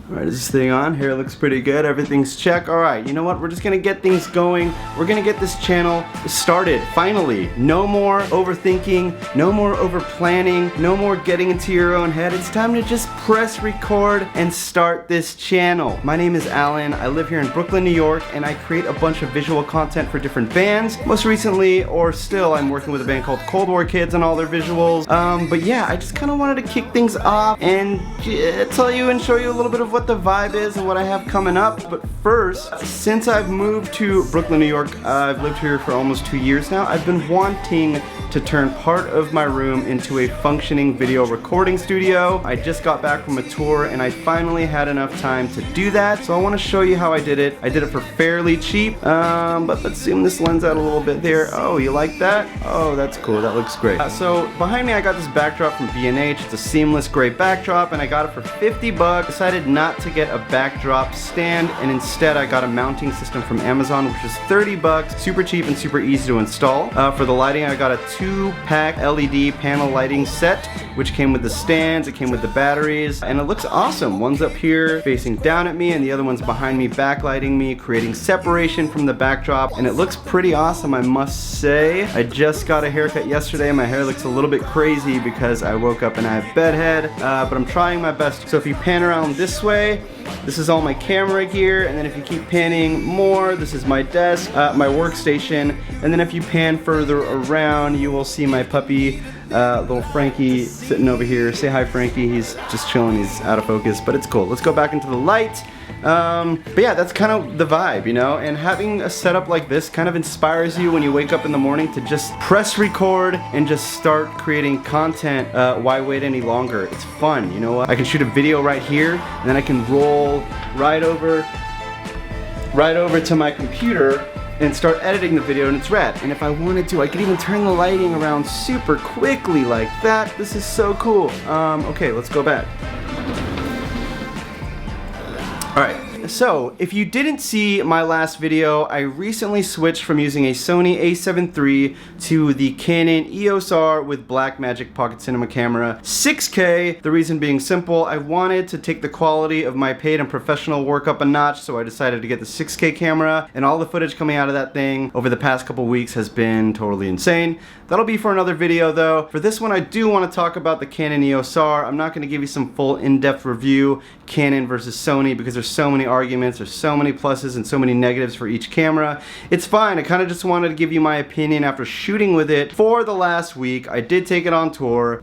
Alright, is this thing on? Hair looks pretty good. Everything's check. Alright, you know what? We're just gonna get things going. We're gonna get this channel started, finally. No more overthinking, no more over planning, no more getting into your own head. It's time to just press record and start this channel. My name is Alan. I live here in Brooklyn, New York, and I create a bunch of visual content for different bands. Most recently, or still, I'm working with a band called Cold War Kids on all their visuals. But yeah, I just kind of wanted to kick things off and tell you and show you a little bit of what the vibe is and what I have coming up. But first, since I've moved to Brooklyn, New York, I've lived here for almost 2 years now. I've been wanting to turn part of my room into a functioning video recording studio. I just got back from a tour and I finally had enough time to do that. So I want to show you how I did it. I did it for fairly cheap, but let's zoom this lens out a little bit there. Oh, you like that? Oh, that's cool. That looks great. So behind me, I got this backdrop from B&H. It's a seamless gray backdrop and I got it for 50 bucks. Decided not to get a backdrop stand and instead I got a mounting system from Amazon, which is 30 bucks. Super cheap and super easy to install. For the lighting, I got a 2-pack LED panel lighting set, which came with the stands, it came with the batteries, and it looks awesome. One's up here facing down at me and the other one's behind me backlighting me, creating separation from the backdrop, and it looks pretty awesome, I must say. I just got a haircut yesterday. My hair looks a little bit crazy because I woke up and I have bedhead, but I'm trying my best. So if you pan around this way, this is all my camera gear, and then if you keep panning more, this is my desk, my workstation, and then if you pan further around, you will see my puppy, little Frankie, sitting over here. Say hi, Frankie. He's just chilling. He's out of focus, but it's cool. Let's go back into the light. But yeah, that's kind of the vibe, you know, and having a setup like this kind of inspires you when you wake up in the morning to just press record and just start creating content. Why wait any longer? It's fun, you know what? I can shoot a video right here and then I can roll right over to my computer and start editing the video, and it's rad. And if I wanted to, I could even turn the lighting around super quickly like that. This is so cool. Okay, let's go back. Alright, so if you didn't see my last video, I recently switched from using a Sony a7 III to the Canon EOS R with Blackmagic Pocket Cinema camera, 6K. The reason being simple, I wanted to take the quality of my paid and professional work up a notch, so I decided to get the 6K camera, and all the footage coming out of that thing over the past couple weeks has been totally insane. That'll be for another video though. For this one, I do want to talk about the Canon EOS R. I'm not going to give you some full in-depth review, Canon versus Sony, because there's so many arguments, there's so many pluses and so many negatives for each camera. It's fine. I kind of just wanted to give you my opinion after shooting with it for the last week. I did take it on tour,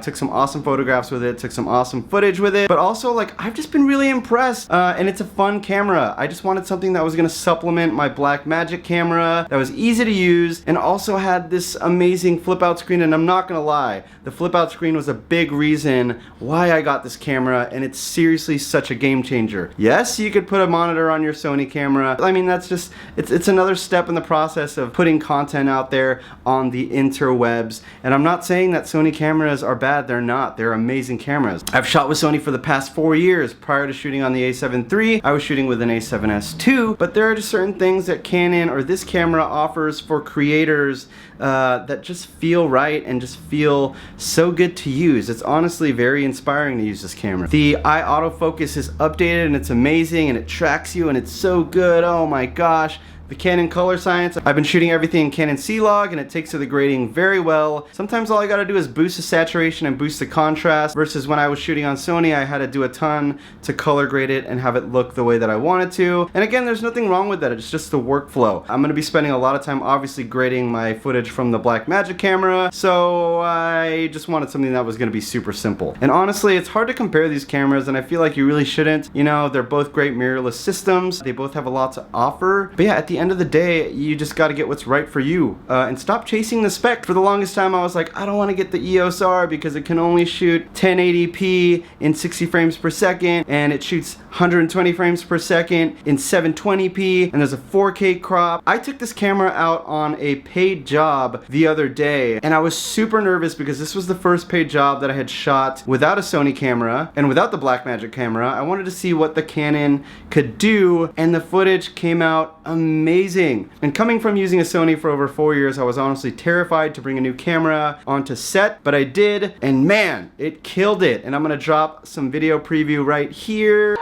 took some awesome photographs with it, took some awesome footage with it, but also like I've just been really impressed, and it's a fun camera. I just wanted something that was going to supplement my Blackmagic camera, that was easy to use, and also had this amazing flip out screen. And I'm not gonna lie, the flip out screen was a big reason why I got this camera, and it's seriously such a game changer. Yes, you could put a monitor on your Sony camera. I mean, that's just, it's another step in the process of putting content out there on the interwebs. And I'm not saying that Sony cameras are bad, they're not. They're amazing cameras. I've shot with Sony for the past 4 years. Prior to shooting on the a7 III, I was shooting with an a7S II, but there are just certain things that Canon or this camera offers for creators that just feel right and just feel so good to use. It's honestly very inspiring to use this camera. The eye autofocus is updated and it's amazing and it tracks you and it's so good. Oh my gosh. The Canon color science, I've been shooting everything in Canon C-Log and it takes to the grading very well. Sometimes all I gotta do is boost the saturation and boost the contrast, versus when I was shooting on Sony, I had to do a ton to color grade it and have it look the way that I wanted to. And again, there's nothing wrong with that, it's just the workflow. I'm gonna be spending a lot of time obviously grading my footage from the Blackmagic camera, so I just wanted something that was gonna be super simple. And honestly, it's hard to compare these cameras and I feel like you really shouldn't. You know, they're both great mirrorless systems, they both have a lot to offer, but yeah, at the end of the day, you just got to get what's right for you, and stop chasing the spec. For the longest time I was like, I don't want to get the EOS R because it can only shoot 1080p in 60 frames per second and it shoots 120 frames per second in 720p and there's a 4K crop. I took this camera out on a paid job the other day and I was super nervous because this was the first paid job that I had shot without a Sony camera and without the Blackmagic camera. I wanted to see what the Canon could do and the footage came out amazing. amazing. And coming from using a Sony for over 4 years, I was honestly terrified to bring a new camera onto set, but I did, and man, it killed it. And I'm gonna drop some video preview right here.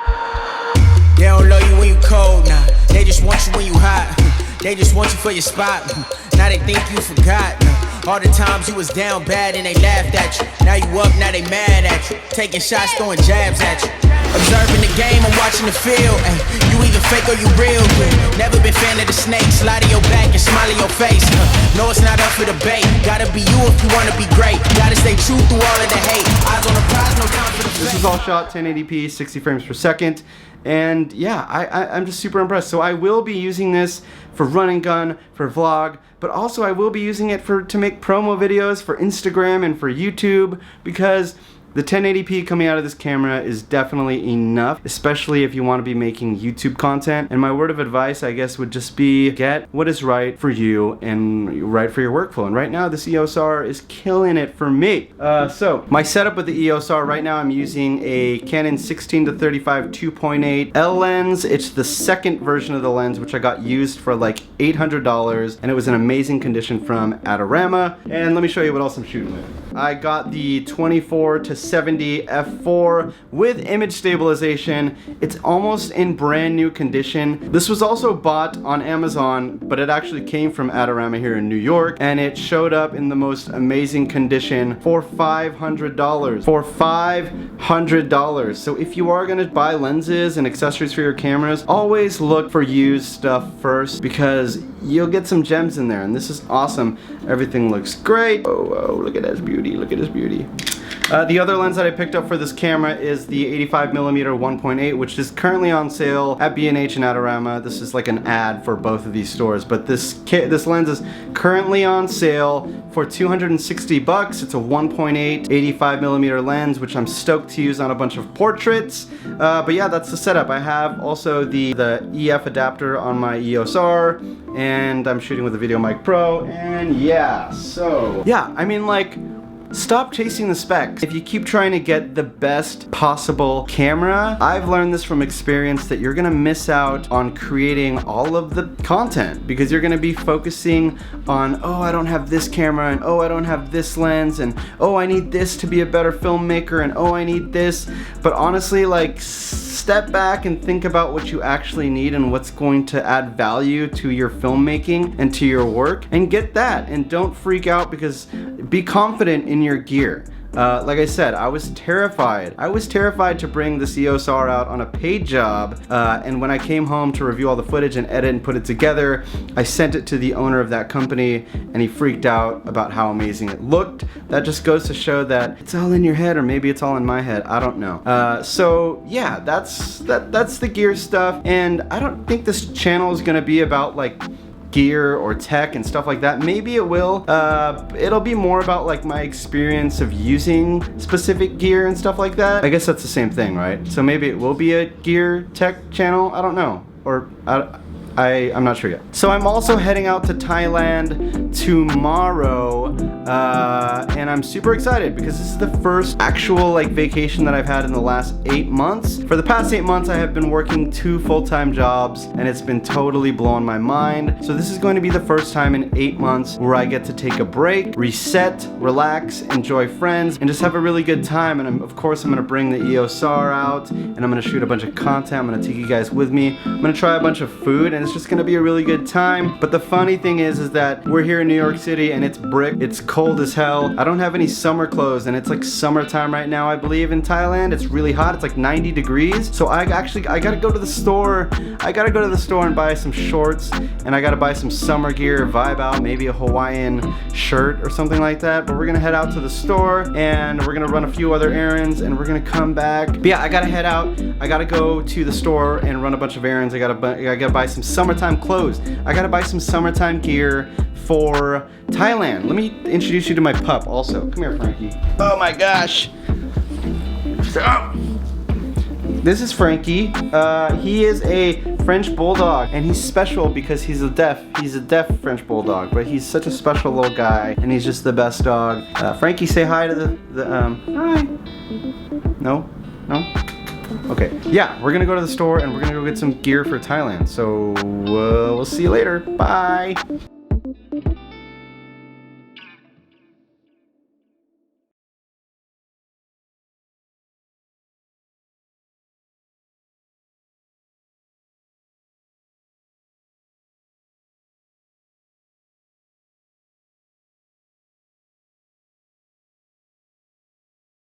They don't love you when you cold, nah. They just want you when you hot. They just want you for your spot. Now they think you forgot. All the times you was down bad and they laughed at you. Now you up, now they mad at you. Taking shots, throwing jabs at you. Observing the game, I'm watching the field. Ay, you either fake or you real. Never been fan of the snakes. Lie to your back and smile in your face. No, it's not up for debate. Gotta be you if you wanna be great. Gotta stay true through all of the hate. Eyes on the prize, no time for the fake. This is all shot 1080p, 60 frames per second. And yeah, I'm just super impressed. So I will be using this for run and gun, for vlog, but also I will be using it to make promo videos for Instagram and for YouTube, because the 1080p coming out of this camera is definitely enough, especially if you want to be making YouTube content. And my word of advice, I guess, would just be get what is right for you and right for your workflow. And right now, this EOS R is killing it for me. So my setup with the EOS R right now, I'm using a Canon 16-35 2.8 L lens. It's the second version of the lens, which I got used for like $800, and it was in amazing condition from Adorama. And let me show you what else I'm shooting with. I got the 24-70 f4 with image stabilization. It's almost in brand new condition. This was also bought on Amazon, but it actually came from Adorama here in New York, and it showed up in the most amazing condition for $500. For $500. So if you are gonna buy lenses and accessories for your cameras, always look for used stuff first, because you'll get some gems in there, and this is awesome. Everything looks great. Oh, look at this beauty, look at this beauty. The other lens that I picked up for this camera is the 85mm 1.8, which is currently on sale at B&H and Adorama. This is like an ad for both of these stores, but this lens is currently on sale for $260. It's a 1.8 85mm lens, which I'm stoked to use on a bunch of portraits. But yeah, that's the setup. I have also the EF adapter on my EOS R, and I'm shooting with a VideoMic Pro, and yeah, so yeah, I mean, like, stop chasing the specs. If you keep trying to get the best possible camera, I've learned this from experience that you're gonna miss out on creating all of the content, because you're gonna be focusing on, oh, I don't have this camera, and oh, I don't have this lens, and oh, I need this to be a better filmmaker, and oh, I need this. But honestly, like, step back and think about what you actually need and what's going to add value to your filmmaking and to your work, and get that. And don't freak out, because be confident in your gear. Like I said, I was terrified. I was terrified to bring this EOS R out on a paid job, and when I came home to review all the footage and edit and put it together, I sent it to the owner of that company, and he freaked out about how amazing it looked. That just goes to show that it's all in your head, or maybe it's all in my head. I don't know. So yeah, that's the gear stuff, and I don't think this channel is gonna be about like gear or tech and stuff like that. Maybe it will. It'll be more about like my experience of using specific gear and stuff like that. I guess that's the same thing, right? So maybe it will be a gear tech channel. I don't know. Or I'm not sure yet. So I'm also heading out to Thailand tomorrow, and I'm super excited because this is the first actual like vacation that I've had in the last 8 months. For the past 8 months, I have been working 2 full-time jobs, and it's been totally blowing my mind. So this is going to be the first time in 8 months where I get to take a break, reset, relax, enjoy friends, and just have a really good time. And of course, I'm gonna bring the EOS R out, and I'm gonna shoot a bunch of content. I'm gonna take you guys with me. I'm gonna try a bunch of food, and it's just gonna be a really good time. But the funny thing is that we're here in New York City, and it's brick. It's cold as hell. I don't have any summer clothes, and it's like summertime right now, I believe, in Thailand. It's really hot. It's like 90 degrees. So I gotta go to the store. I gotta go to the store and buy some shorts, and I gotta buy some summer gear, vibe out, maybe a Hawaiian shirt or something like that. But we're gonna head out to the store, and we're gonna run a few other errands, and we're gonna come back. But yeah, I gotta head out. I gotta go to the store and run a bunch of errands. I gotta buy some summertime clothes. I gotta buy some summertime gear for Thailand. Let me introduce you to my pup also. Come here, Frankie. Oh my gosh. This is Frankie. He is a French bulldog, and he's special because he's a deaf French bulldog, but he's such a special little guy, and he's just the best dog. Frankie, say hi to the hi. No? Okay, yeah, we're gonna go to the store and we're gonna go get some gear for Thailand. So we'll see you later. Bye.